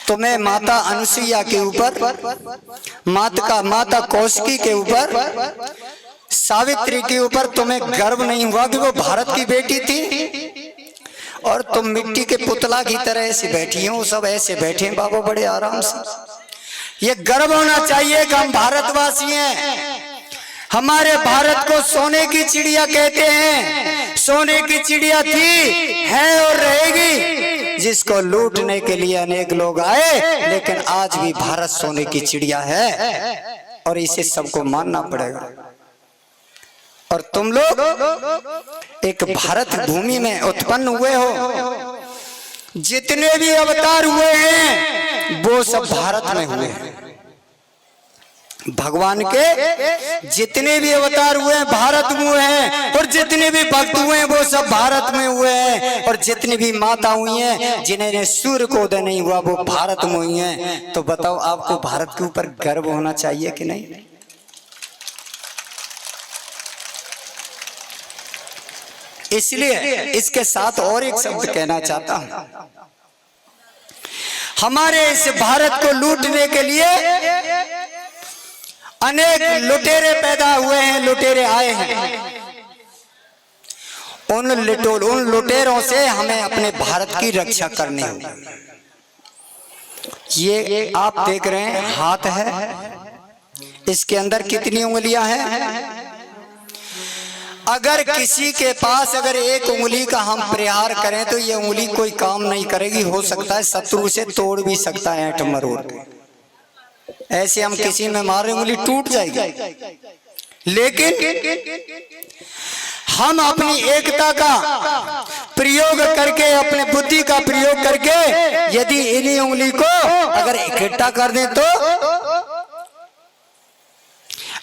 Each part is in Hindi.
तुम्हें माता अनुसुईया के ऊपर, माता कौशिकी के ऊपर, सावित्री के ऊपर तुम्हें गर्व नहीं हुआ कि वो भारत की बेटी थी? और तुम मिट्टी के पुतला की तरह ऐसे बैठी हो, सब ऐसे बैठे हैं बाबा बड़े आराम से। ये गर्व होना चाहिए कि हम भारतवासी हैं। हमारे भारत को सोने की चिड़िया कहते हैं। सोने की चिड़िया थी, है और रहेगी, जिसको लूटने के लिए अनेक लोग आए, लेकिन आज भी भारत सोने की चिड़िया है और इसे सबको मानना पड़ेगा। और तुम लोग एक भारत भूमि में उत्पन्न हुए हो। जितने भी अवतार हुए हैं वो सब भारत में हुए हैं। भगवान के जितने भी अवतार हुए हैं भारत में हुए हैं, और जितने भी भक्त हुए हैं वो सब भारत में हुए हैं। और जितनी भी माता हुई हैं जिन्हें सूर्य को उदय नहीं हुआ वो भारत में हुई हैं। तो बताओ, आपको भारत के ऊपर गर्व होना चाहिए कि नहीं? इसलिए इसके साथ और एक शब्द कहना चाहता हूं। हमारे इस भारत को लूटने के लिए अनेक लुटेरे पैदा हुए हैं, लुटेरे आए हैं। उन लुटेरों से हमें अपने भारत की रक्षा करनी होगी। ये आप देख रहे हैं हाथ है, इसके अंदर कितनी उंगलियां हैं? अगर किसी के पास अगर एक उंगली का हम प्रहार करें तो ये उंगली कोई काम नहीं करेगी। हो सकता है शत्रु से तोड़ भी सकता है, ऐंठ मरोड़ के। ऐसे हम किसी में मारे उंगली टूट जाएगी। लेकिन हम अपनी एकता का प्रयोग करके, अपने बुद्धि का प्रयोग करके यदि इन्हीं उंगली को अगर इकट्ठा कर दें तो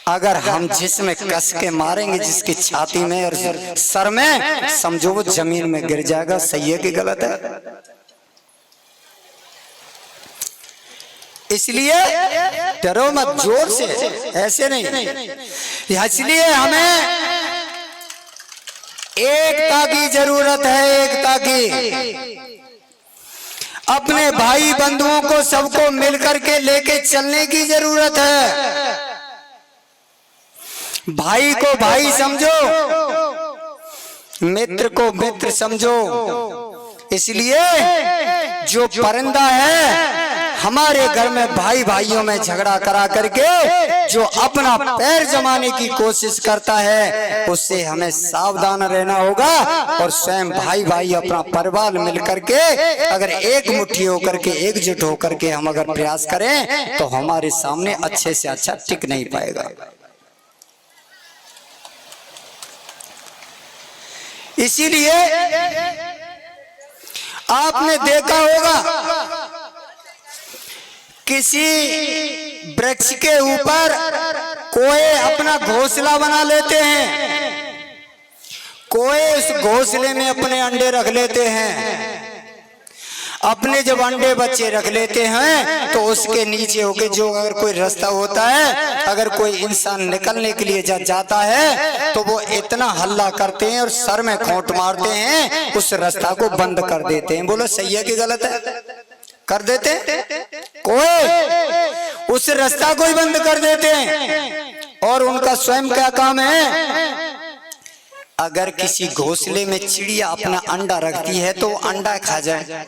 अगर हम जिसमें कस के मारेंगे, जिसकी छाती में और सर में, समझो वो जमीन में गिर जाएगा। सही है कि गलत है? इसलिए डरो मत, जोर से, ऐसे नहीं। इसलिए हमें एकता की जरूरत है, एकता की। अपने भाई बंधुओं को सबको मिलकर के लेके चलने की जरूरत है। भाई को भाई समझो, मित्र को मित्र समझो। इसलिए जो परिंदा है हमारे घर में भाई भाइयों में झगड़ा करा करके जो अपना पैर जमाने की कोशिश करता है, उससे हमें सावधान रहना होगा। और स्वयं भाई भाई अपना परिवार मिल करके अगर एक मुट्ठी होकर के, एकजुट होकर के हम अगर प्रयास करें तो हमारे सामने अच्छे से अच्छा टिक नहीं पाएगा। इसीलिए आपने देखा होगा किसी वृक्ष के ऊपर कोई अपना घोंसला बना लेते हैं, कोई उस घोंसले में अपने अंडे रख लेते हैं। अपने जब अंडे बच्चे रख लेते हैं तो उसके नीचे होके जो अगर कोई रास्ता होता है, अगर कोई इंसान निकलने के लिए जाता है तो वो इतना हल्ला करते हैं और सर में खोंट मारते हैं, उस रास्ता को बंद कर देते हैं। बोलो सही है कि गलत है? कर देते हैं, कोई उस रास्ता को ही बंद कर देते हैं। और उनका स्वयं क्या काम है? अगर किसी घोंसले में चिड़िया अपना अंडा रखती है तो अंडा खा जाए।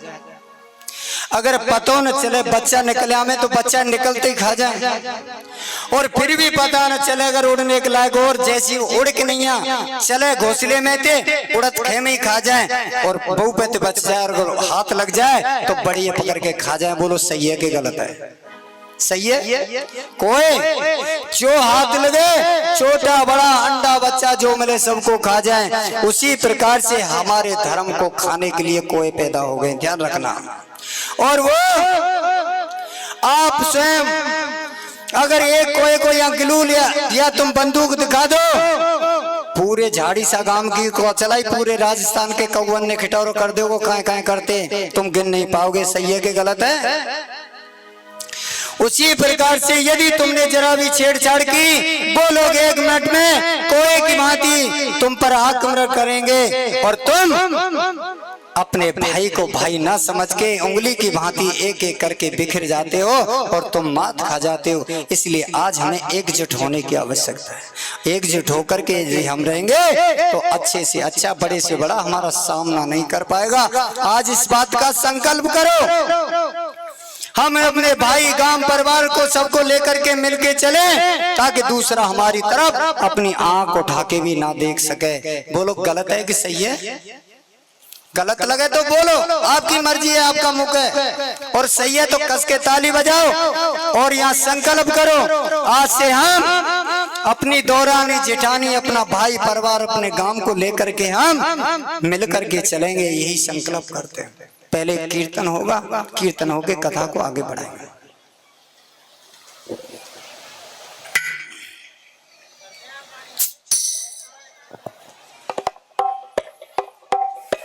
अगर पता न चले बच्चा निकले में तो बच्चा निकलते ही खा जाए। और फिर भी पता न चले अगर उड़ने के लायक और जैसी उड़ के नहीं चले घोंसले में थे, उड़त खेमे ही खा जाए और बहू पे बच जाए और हाथ लग जाए तो बढ़िया पकड़ के खा जाए। बोलो सही है कि गलत है? सही है। कोई जो हाथ लगे, छोटा बड़ा अंडा बच्चा जो मिले सबको खा जाए। उसी प्रकार से हमारे धर्म को खाने के लिए कोई पैदा हो गए, ध्यान रखना। और वो आप स्वयं अगर एक कोई अंगलूल या तुम बंदूक दिखा दो, पूरे झाड़ी सा गांव की को चलाई, पूरे राजस्थान के कौवन ने खिटौर कर दो, वो कहाँ करते तुम गिन नहीं पाओगे। सही है कि गलत है? उसी प्रकार से यदि तुमने जरा भी छेड़छाड़ की, वो लोग 1 मिनट में कोई की भांति तुम पर आक्रमण करेंगे और तुम अपने भाई को भाई ना समझ के उंगली की भांति एक एक करके बिखर जाते हो और तुम मात खा जाते हो। इसलिए आज हमें एकजुट होने की आवश्यकता है। एकजुट होकर के यदि हम रहेंगे तो अच्छे से अच्छा, बड़े से बड़ा हमारा सामना नहीं कर पाएगा। आज इस बात का संकल्प करो, हम अपने भाई गांव परिवार को सबको लेकर के मिलके चले, ताकि दूसरा हमारी तरफ अपनी आंख उठा के भी ना देख सके। बोलो गलत है कि सही है? गलत लगे तो बोलो, आपकी मर्जी है, आपका मुख है। और सही है तो कस के ताली बजाओ और यहाँ संकल्प करो, आज से हम अपनी दौरानी जेठानी, अपना भाई परिवार, अपने गांव को लेकर के हम मिलकर के चलेंगे। यही संकल्प करते हैं। पहले कीर्तन होगा, कीर्तन होके कथा को आगे बढ़ाएंगे।